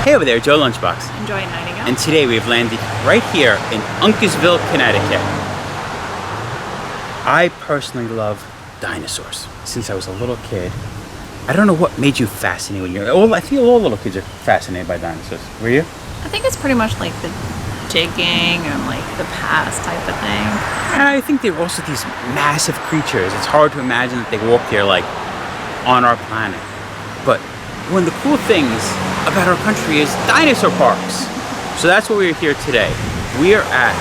Hey over there, Joe Lunchbox. Enjoying nighting out. And today we've landed right here in Uncasville, Connecticut. I personally love dinosaurs since I was a little kid. I don't know what made you fascinated when you're... Well, I feel all little kids are fascinated by dinosaurs. Were you? I think it's pretty much like the digging and like the past type of thing. And I think they're also these massive creatures. It's hard to imagine that they walked here like on our planet. But one of the cool things about our country is dinosaur parks. So that's what we're here today. We are at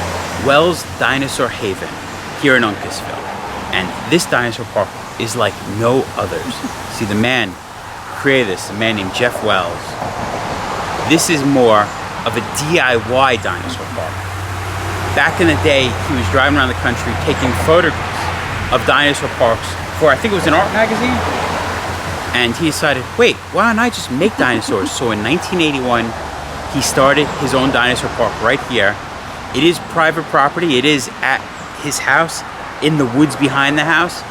Wells Dinosaur Haven here in Uncasville. And this dinosaur park is like no others. See, the man who created this, a man named Jeff Wells. This is more of a DIY dinosaur park. Back in the day, he was driving around the country taking photographs of dinosaur parks for, I think it was an art magazine. And he decided, wait, why don't I just make dinosaurs? So in 1981, he started his own dinosaur park right here. It is private property. It is at his house, in the woods behind the house.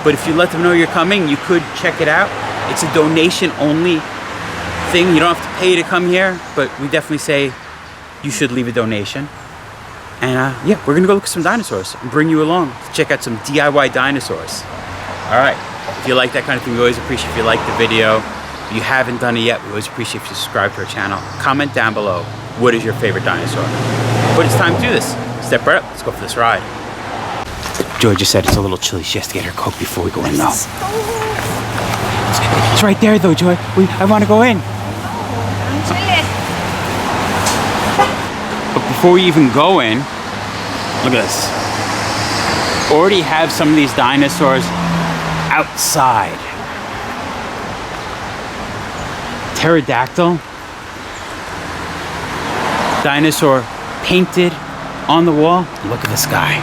But if you let them know you're coming, you could check it out. It's a donation only thing. You don't have to pay to come here, but we definitely say you should leave a donation. And yeah, we're gonna go look at some dinosaurs and bring you along to check out some DIY dinosaurs. All right. If you like that kind of thing, we always appreciate if you like the video. If you haven't done it yet, we always appreciate if you subscribe to our channel. Comment down below, what is your favorite dinosaur? But it's time to do this. Step right up, let's go for this ride. Joy just said it's a little chilly. She has to get her coat before we go in though. It's right there though, Joy. I want to go in. But before we even go in, look at this. Already have some of these dinosaurs outside. Pterodactyl. Dinosaur painted on the wall. Look at this guy.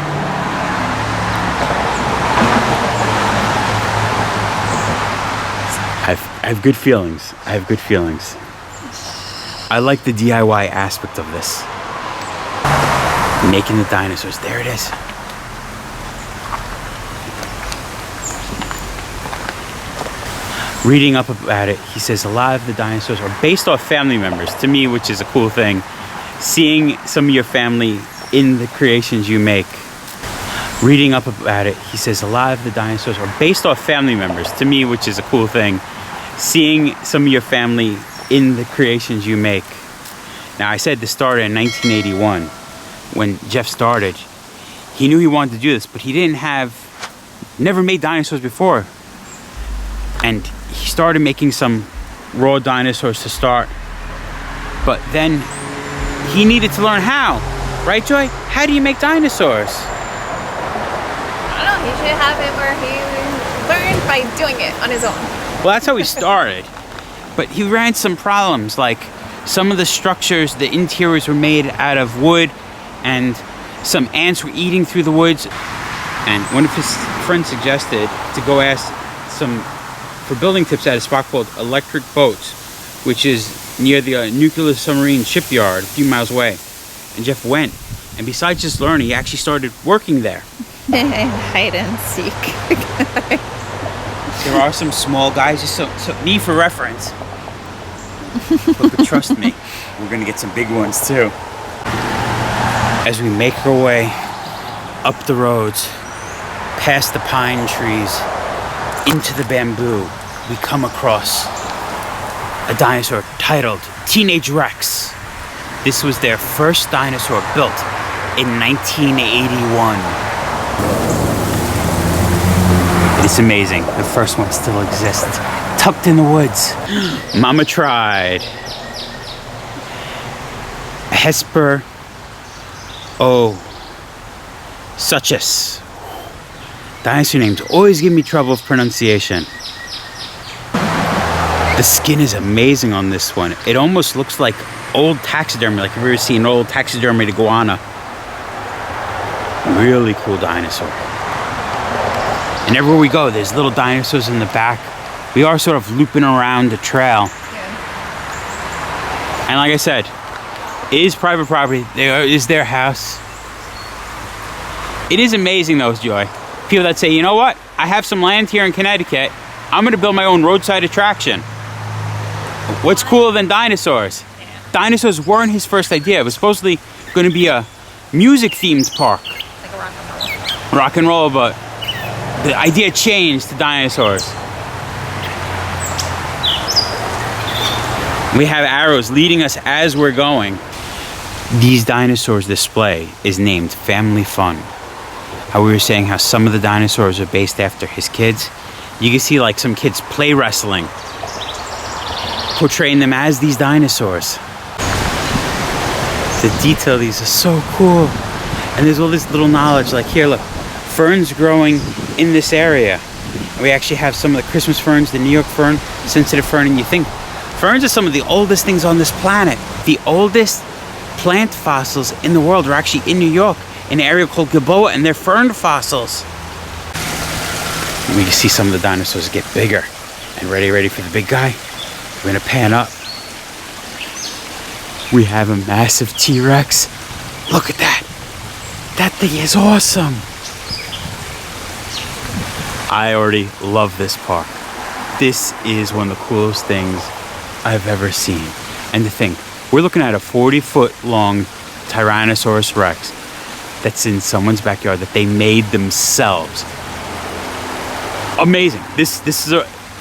I have good feelings. I have good feelings. I like the DIY aspect of this. Making the dinosaurs. There it is. Reading up about it, he says a lot of the dinosaurs are based off family members. To me, which is a cool thing. Seeing some of your family in the creations you make. Reading up about it, he says a lot of the dinosaurs are based off family members. To me, which is a cool thing. Seeing some of your family in the creations you make. Now, I said this started in 1981. When Jeff started, he knew he wanted to do this, but he never made dinosaurs before. And he started making some raw dinosaurs to start. But then he needed to learn how. Right, Joy? How do you make dinosaurs? I don't know, he should have it where he learned by doing it on his own. Well, that's how he started. But he ran into some problems, like some of the structures, the interiors were made out of wood, and some ants were eating through the woods. And one of his friends suggested to go ask for building tips at a spot called Electric Boats, which is near the nuclear submarine shipyard a few miles away. And Jeff went, and besides just learning, he actually started working there. Hide and seek. There are some small guys, just so me for reference. But trust me, we're gonna get some big ones too. As we make our way up the roads, past the pine trees, into the bamboo, we come across a dinosaur titled Teenage Rex. This was their first dinosaur built in 1981. It's amazing. The first one still exists. Tucked in the woods. Mama tried. Hesper. Oh. Suchus. Dinosaur names always give me trouble with pronunciation. The skin is amazing on this one. It almost looks like old taxidermy, like you've ever seen old taxidermy iguana. Really cool dinosaur. And everywhere we go, there's little dinosaurs in the back. We are sort of looping around the trail. Yeah. And like I said, it is private property. It is their house. It is amazing though, Joy. People that say, you know what? I have some land here in Connecticut. I'm gonna build my own roadside attraction. What's cooler than dinosaurs? dinosaurs weren't his first idea. It was supposedly going to be a music-themed park. Like a rock and roll. Rock and roll, but the idea changed to dinosaurs. We have arrows leading us as we're going. These dinosaurs display is named Family Fun. How we were saying how some of the dinosaurs are based after his kids. You can see like some kids play wrestling, portraying them as these dinosaurs. The detail of these is so cool. And there's all this little knowledge, like here, look, ferns growing in this area. And we actually have some of the Christmas ferns, the New York fern, sensitive fern, and you think ferns are some of the oldest things on this planet. The oldest plant fossils in the world are actually in New York, in an area called Gilboa, and they're fern fossils. And we can see some of the dinosaurs get bigger. And ready for the big guy? We're gonna pan up. We have a massive T-Rex. Look at that. That thing is awesome. I already love this park. This is one of the coolest things I've ever seen. And to think, we're looking at a 40-foot long Tyrannosaurus Rex that's in someone's backyard that they made themselves. Amazing. This is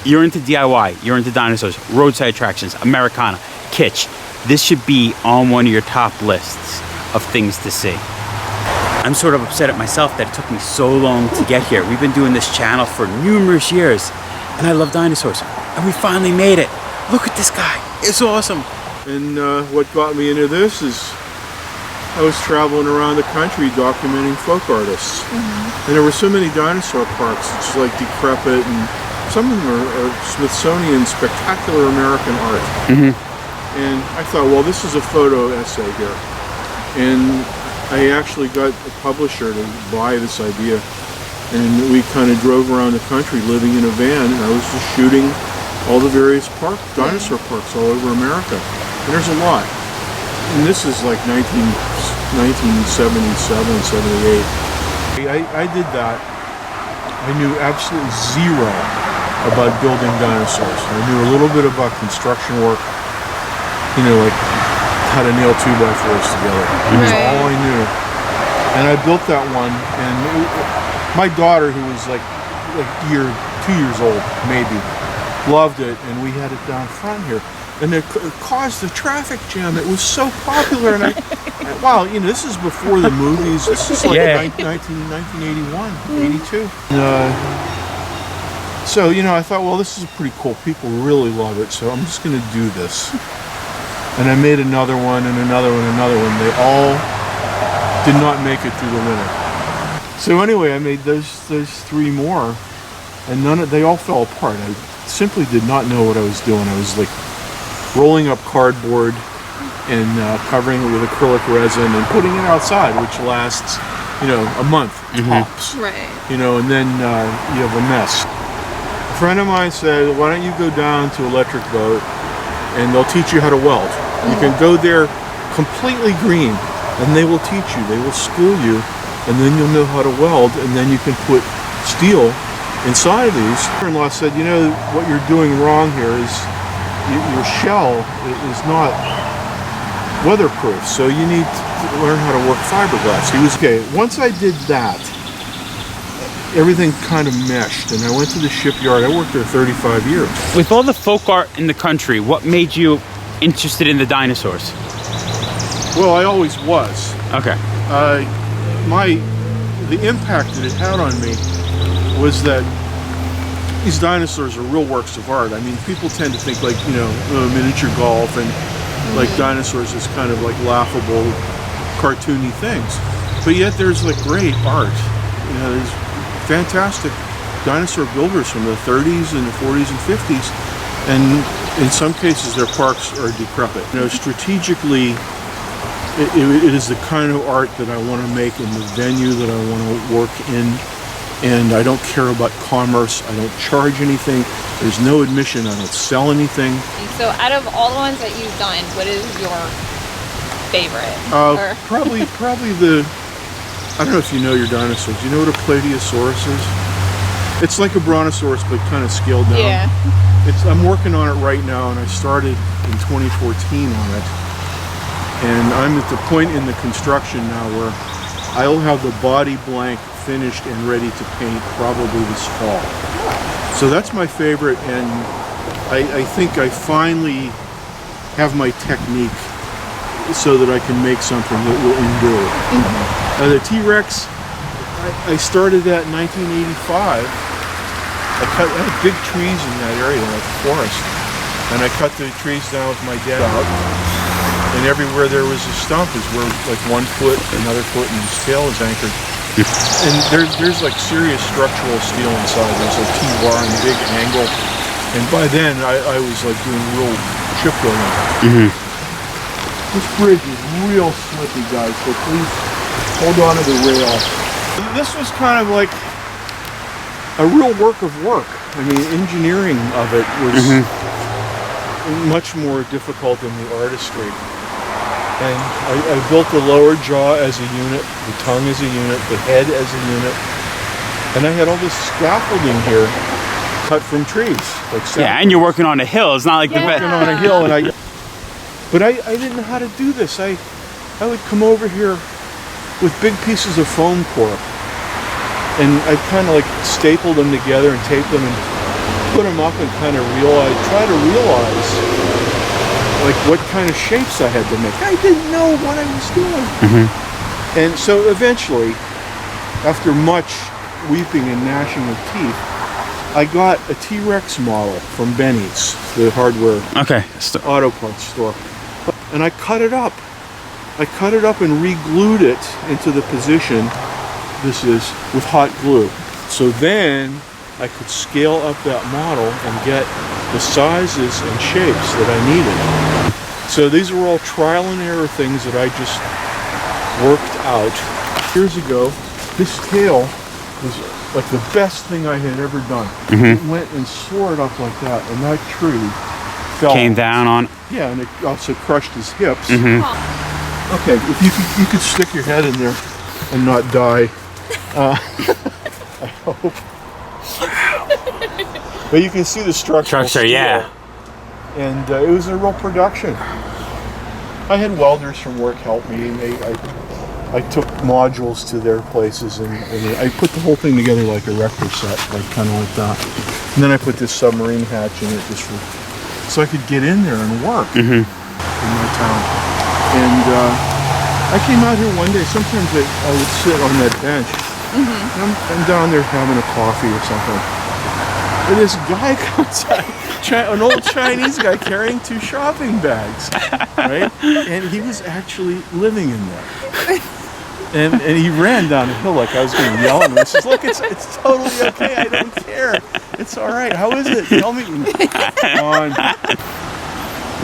you're into DIY, you're into dinosaurs, roadside attractions, Americana, kitsch. This should be on one of your top lists of things to see. I'm sort of upset at myself that it took me so long to get here. We've been doing this channel for numerous years, and I love dinosaurs, and we finally made it. Look at this guy, it's awesome. And what got me into this is I was traveling around the country documenting folk artists. And there were so many dinosaur parks, it's like decrepit, and some of them are Smithsonian spectacular American art. And I thought, well, this is a photo essay here. And I actually got a publisher to buy this idea. And we kind of drove around the country living in a van, and I was just shooting all the various dinosaur parks all over America. And there's a lot. And this is like 1977, 78. I did that. I knew absolutely zero about building dinosaurs. I knew a little bit about construction work, you know, like how to nail 2x4s together. It was all I knew. And I built that one, and my daughter, who was like 2 years old, maybe, loved it, and we had it down front here. And it caused a traffic jam. It was so popular, and wow, you know, this is before the movies. This is like 1981, 82. So, you know, I thought, well, this is pretty cool. People really love it, so I'm just going to do this. And I made another one, and another one, and another one. They all did not make it through the winter. So anyway, I made those 3 more, and they all fell apart. I simply did not know what I was doing. I was like rolling up cardboard and covering it with acrylic resin and putting it outside, which lasts, you know, a month tops. Right. You know, and then you have a mess. A friend of mine said, why don't you go down to Electric Boat and they'll teach you how to weld. You can go there completely green and they will teach you, they will school you, and then you'll know how to weld, and then you can put steel inside of these. My in-law said, you know, what you're doing wrong here is your shell is not weatherproof, so you need to learn how to work fiberglass. He was okay. Once I did that, everything kind of meshed, and I went to the shipyard. I worked there 35 years. With all the folk art in the country, what made you interested in the dinosaurs? Well, I always was. Okay. The impact that it had on me was that these dinosaurs are real works of art. I mean, people tend to think like, you know, miniature golf and like dinosaurs is kind of like laughable, cartoony things. But yet there's like great art. You know, there's fantastic dinosaur builders from the 30s and the 40s and 50s. And in some cases their parks are decrepit. You know, strategically, it is the kind of art that I want to make in the venue that I want to work in. And I don't care about commerce. I don't charge anything. There's no admission. I don't sell anything. So out of all the ones that you've done, what is your favorite? Probably the, I don't know if you know your dinosaurs. Do you know what a Plesiosaurus is? It's like a brontosaurus, but kind of scaled down. Yeah. I'm working on it right now, and I started in 2014 on it. And I'm at the point in the construction now where I'll have the body blank finished and ready to paint probably this fall. So that's my favorite, and I think I finally have my technique so that I can make something that will endure. The T-Rex, I started that in 1985. I had big trees in that area, like a forest, and I cut the trees down with my dad out. And everywhere there was a stump is where like 1 foot, another foot, and his tail is anchored. And there's like serious structural steel inside. There's a T-bar and big angle. And by then I was like doing real shipbuilding. This bridge is real slippy, guys, so please hold on to the rail. This was kind of like a real work of work. I mean, engineering of it was much more difficult than the artistry. And I built the lower jaw as a unit, the tongue as a unit, the head as a unit. And I had all this scaffolding here cut from trees. Like yeah, and you're working on a hill. It's not like the best. Working on a hill, and but I didn't know how to do this. I would come over here with big pieces of foam core, and I kind of like stapled them together and taped them and put them up and kind of try to realize like what kind of shapes I had to make. I didn't know what I was doing. And so eventually, after much weeping and gnashing of teeth, I got a T-Rex model from Benny's, the hardware auto parts store. And I cut it up. I cut it up and re-glued it into the position this is with hot glue. So then I could scale up that model and get the sizes and shapes that I needed. So these were all trial and error things that I just worked out. Years ago, this tail was like the best thing I had ever done. It went and soared up like that, and that tree fell. Came down on. Yeah, and it also crushed his hips. Okay, if you could stick your head in there and not die. I hope. But you can see the structure. Yeah. And it was a real production. I had welders from work help me. I took modules to their places and I put the whole thing together like a Rector set, like kind of like that. And then I put this submarine hatch in it just so I could get in there and work in my town. And I came out here one day. Sometimes I would sit on that bench. I'm down there having a coffee or something. And this guy comes out, an old Chinese guy carrying 2 shopping bags, right? And he was actually living in there. And he ran down the hill like I was going to yell at him. He says, look, it's totally okay. I don't care. It's all right. How is it? Tell me. Come on.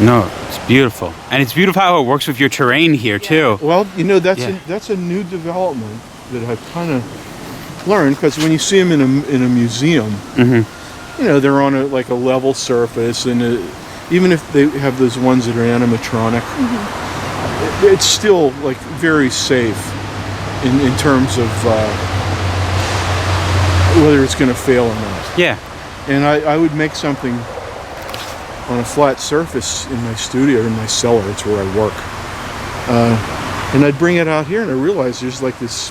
No, it's beautiful. And it's beautiful how it works with your terrain here, too. Well, you know, that's a new development that I've kind of learned, because when you see them in a museum, you know, they're on a level surface, and even if they have those ones that are animatronic, it's still like very safe in terms of whether it's going to fail or not. Yeah. And I would make something on a flat surface in my studio or in my cellar. It's where I work. And I'd bring it out here, and I realized there's like this,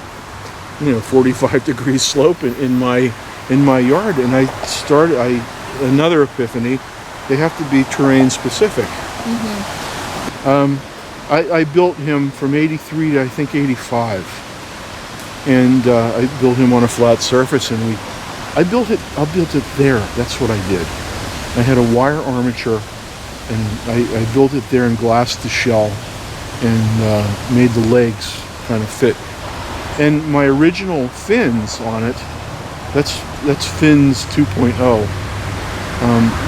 45-degree slope in my yard, and another epiphany. They have to be terrain specific. I built him from 83 to I think 85. And I built him on a flat surface, and I built it there. That's what I did. I had a wire armature, and I built it there and glassed the shell and made the legs kind of fit. And my original fins on it, that's fins 2.0.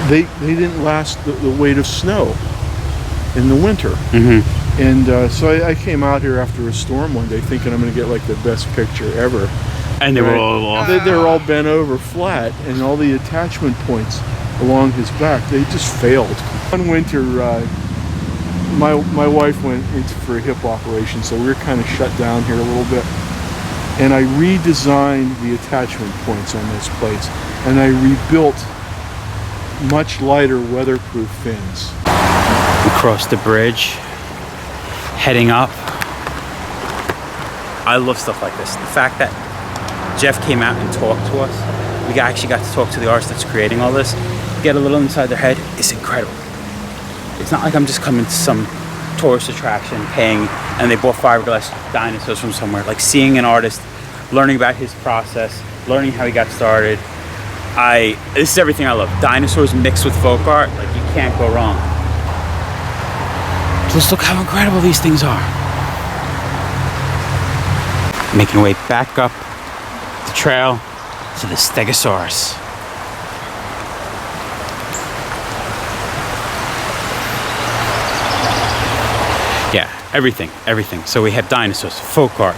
They didn't last the weight of snow in the winter. And so I came out here after a storm one day thinking I'm going to get like the best picture ever. And they were all they're all bent over flat, and all the attachment points along his back, they just failed. One winter, my wife went for a hip operation, so we were kind of shut down here a little bit. And I redesigned the attachment points on those plates, and I rebuilt much lighter weatherproof fins. across the bridge. heading up. I love stuff like this. The fact that Jeff came out and talked to us. We actually got to talk to the artist that's creating all this. Get a little inside their head. It's incredible. It's not like I'm just coming to some tourist attraction, paying, and they bought fiberglass dinosaurs from somewhere. Like seeing an artist, learning about his process, learning how he got started. This is everything I love. Dinosaurs mixed with folk art, like you can't go wrong. Just look how incredible these things are. Making our way back up the trail to the Stegosaurus. Yeah, everything. So we have dinosaurs, folk art,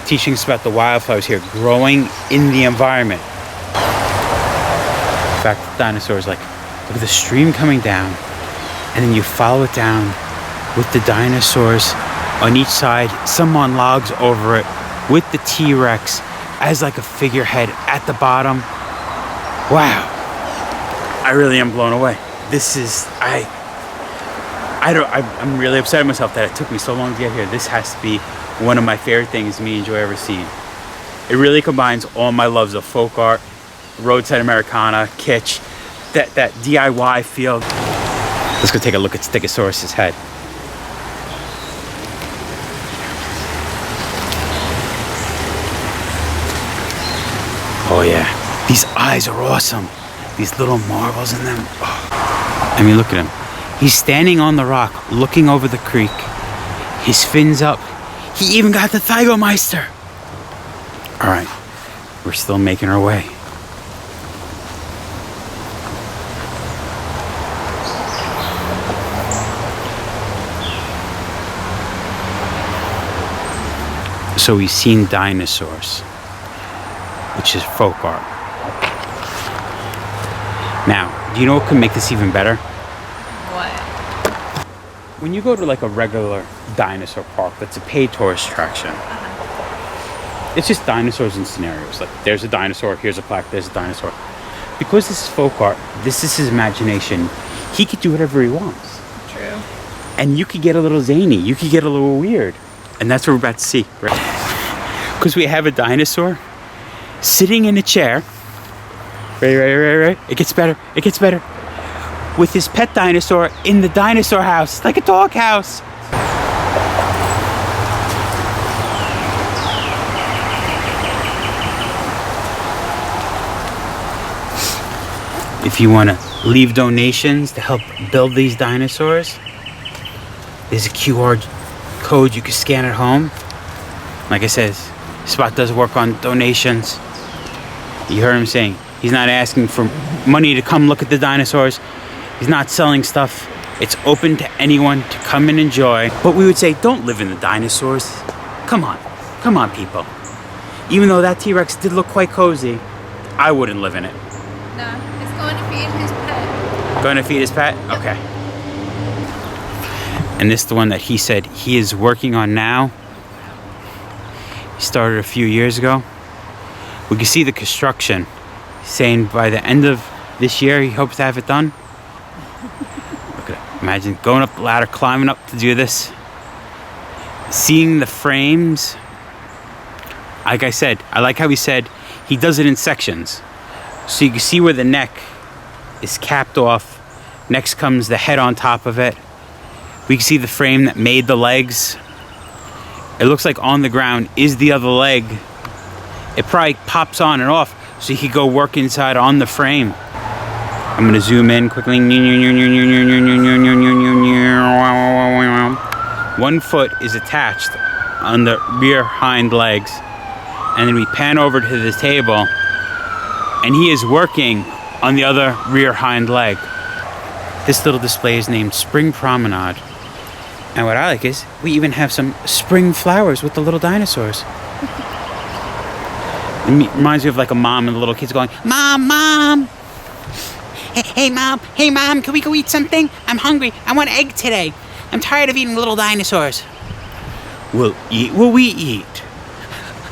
teaching us about the wildflowers here growing in the environment. In fact, dinosaurs, like, look at the stream coming down, and then you follow it down with the dinosaurs on each side, some on logs over it, with the T-Rex as like a figurehead at the bottom. Wow. I really am blown away. This is, I'm really upset at myself that it took me so long to get here. This has to be one of my favorite things me and Joy ever seen. It really combines all my loves of folk art, roadside Americana, kitsch, that DIY feel. Let's go take a look at Stegosaurus's head. Oh yeah, these eyes are awesome. These little marbles in them. Oh. I mean, look at him. He's standing on the rock, looking over the creek. His fins up. He even got the Thygomeister. All right, we're still making our way. So we've seen dinosaurs, which is folk art. Now, do you know what could make this even better? What? When you go to like a regular dinosaur park that's a paid tourist attraction, it's just dinosaurs in scenarios. Like there's a dinosaur, here's a plaque, there's a dinosaur. Because this is folk art, this is his imagination, he could do whatever he wants. True. And you could get a little zany, you could get a little weird. And that's what we're about to see, right? Because we have a dinosaur sitting in a chair. Right. It gets better. With his pet dinosaur in the dinosaur house, like a dog house. If you want to leave donations to help build these dinosaurs, there's a QR code you can scan at home. Like I said, Spot does work on donations. You heard him saying he's not asking for money to come look at the dinosaurs. He's not selling stuff. It's open to anyone to come and enjoy. But we would say, don't live in the dinosaurs. Come on, people. Even though that T-Rex did look quite cozy, I wouldn't live in it. No, it's going to feed his pet. Going to feed his pet? Okay. And this is the one that he said he is working on now. He started a few years ago. We can see the construction. He's saying by the end of this year, he hopes to have it done. Look at it. Imagine going up the ladder, climbing up to do this. Seeing the frames. Like I said, I like how he said he does it in sections. So you can see where the neck is capped off. Next comes the head on top of it. We can see the frame that made the legs. It looks like on the ground is the other leg. It probably pops on and off so you could go work inside on the frame. I'm gonna zoom in quickly. 1 foot is attached on the rear hind legs. And then we pan over to the table and he is working on the other rear hind leg. This little display is named Spring Promenade. And what I like is we even have some spring flowers with the little dinosaurs. It reminds me of like a mom and the little kids going, Mom! Hey, Mom, can we go eat something? I'm hungry. I want egg today. I'm tired of eating little dinosaurs. We'll eat what we eat.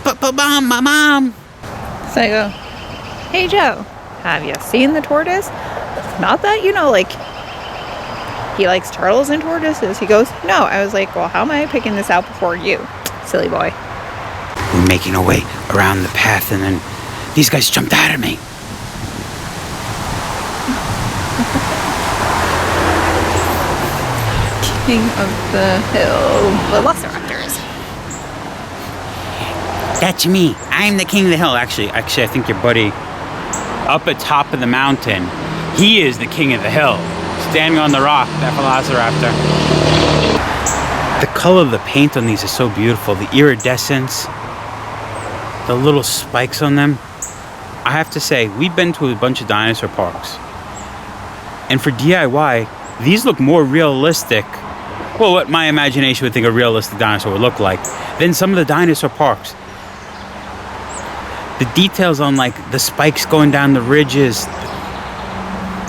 But Mom. So I go, hey Joe, have you seen the tortoise? Not that, he likes turtles and tortoises. He goes, no. I was like, well, how am I picking this out before you? Silly boy. We're making our way around the path, and then these guys jumped out at me. King of the hill, velociraptors. That's me. I'm the king of the hill. Actually, I think your buddy up at top of the mountain, he is the king of the hill. Standing on the rock, that velociraptor. The color of the paint on these is so beautiful. The iridescence, the little spikes on them. I have to say, we've been to a bunch of dinosaur parks. And for DIY, these look more realistic, well, what my imagination would think a realistic dinosaur would look like, than some of the dinosaur parks. The details on like the spikes going down the ridges,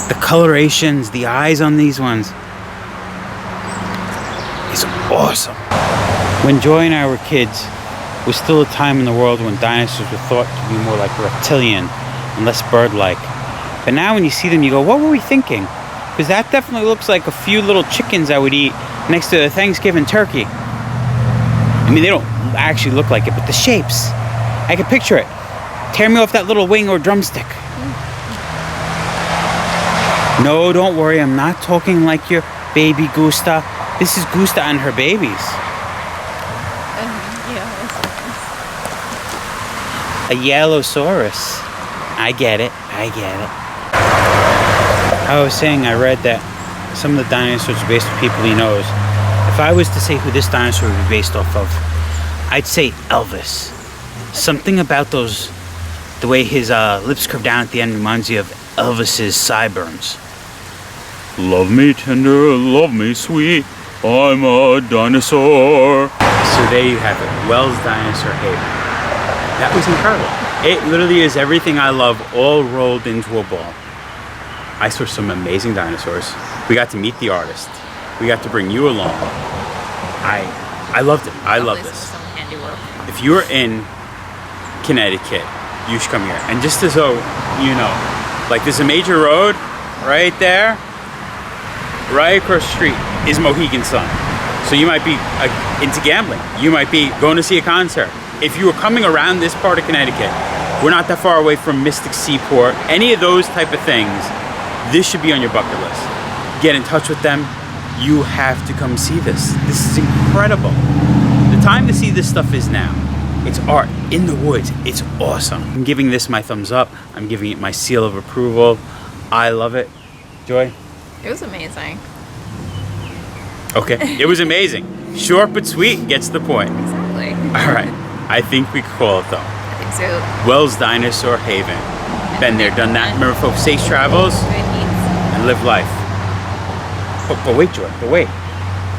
the colorations, the eyes on these ones is awesome. When Joy and I were kids, was still a time in the world when dinosaurs were thought to be more like reptilian and less bird-like. But now when you see them, you go, what were we thinking? Because that definitely looks like a few little chickens I would eat next to a Thanksgiving turkey. I mean, they don't actually look like it, but the shapes, I can picture it. Tear me off that little wing or drumstick. No, don't worry, I'm not talking like your baby Gusta. This is Gusta and her babies. A Yellowsaurus. I get it. I was saying, I read that some of the dinosaurs are based on people he knows. If I was to say who this dinosaur would be based off of, I'd say Elvis. Something about those, the way his lips curve down at the end reminds you of Elvis's sideburns. Love me tender, love me sweet, I'm a dinosaur. So there you have it, Wells Dinosaur Haven. That was incredible. It literally is everything I love all rolled into a ball. I saw some amazing dinosaurs. We got to meet the artist. We got to bring you along. I loved it. I love this. Some handiwork. If you're in Connecticut, you should come here. And just as though you know, like there's a major road right there, right across the street is Mohegan Sun. So you might be into gambling. You might be going to see a concert. If you were coming around this part of Connecticut, we're not that far away from Mystic Seaport, any of those type of things, this should be on your bucket list. Get in touch with them. You have to come see this. This is incredible. The time to see this stuff is now. It's art in the woods. It's awesome. I'm giving this my thumbs up. I'm giving it my seal of approval. I love it. Joy? It was amazing. Okay, it was amazing. Short but sweet, gets the point. Exactly. All right, I think we could call it though. I think so. Wells Dinosaur Haven. Been there, done that. Remember, folks, safe travels Good eats. and live life. But wait, Joy, but wait.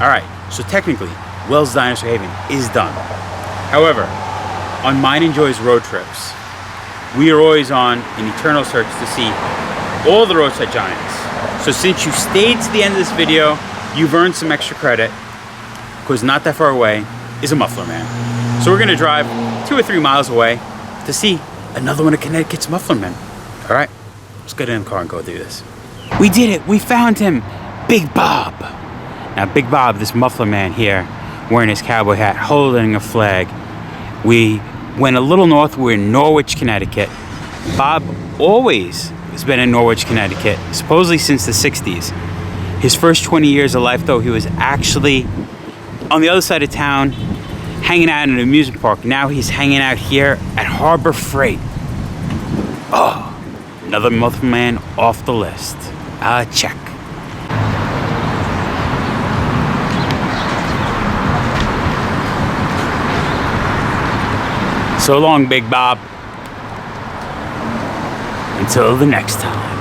All right, so technically, Wells Dinosaur Haven is done. However, on mine and Joy's road trips, we are always on an eternal search to see all the roadside giants. So since you stayed to the end of this video, you've earned some extra credit, because not that far away is a muffler man. So we're gonna drive 2 or 3 miles away to see another one of Connecticut's muffler men. All right, let's get in the car and go do this. We did it, we found him, Big Bob. Now Big Bob, this muffler man here, wearing his cowboy hat, holding a flag. We went a little north, we're in Norwich, Connecticut. Bob always has been in Norwich, Connecticut, supposedly since the 60s. His first 20 years of life, though, he was actually on the other side of town, hanging out in an amusement park. Now he's hanging out here at Harbor Freight. Oh, another muffler man off the list. Check. So long, Big Bob. Until the next time.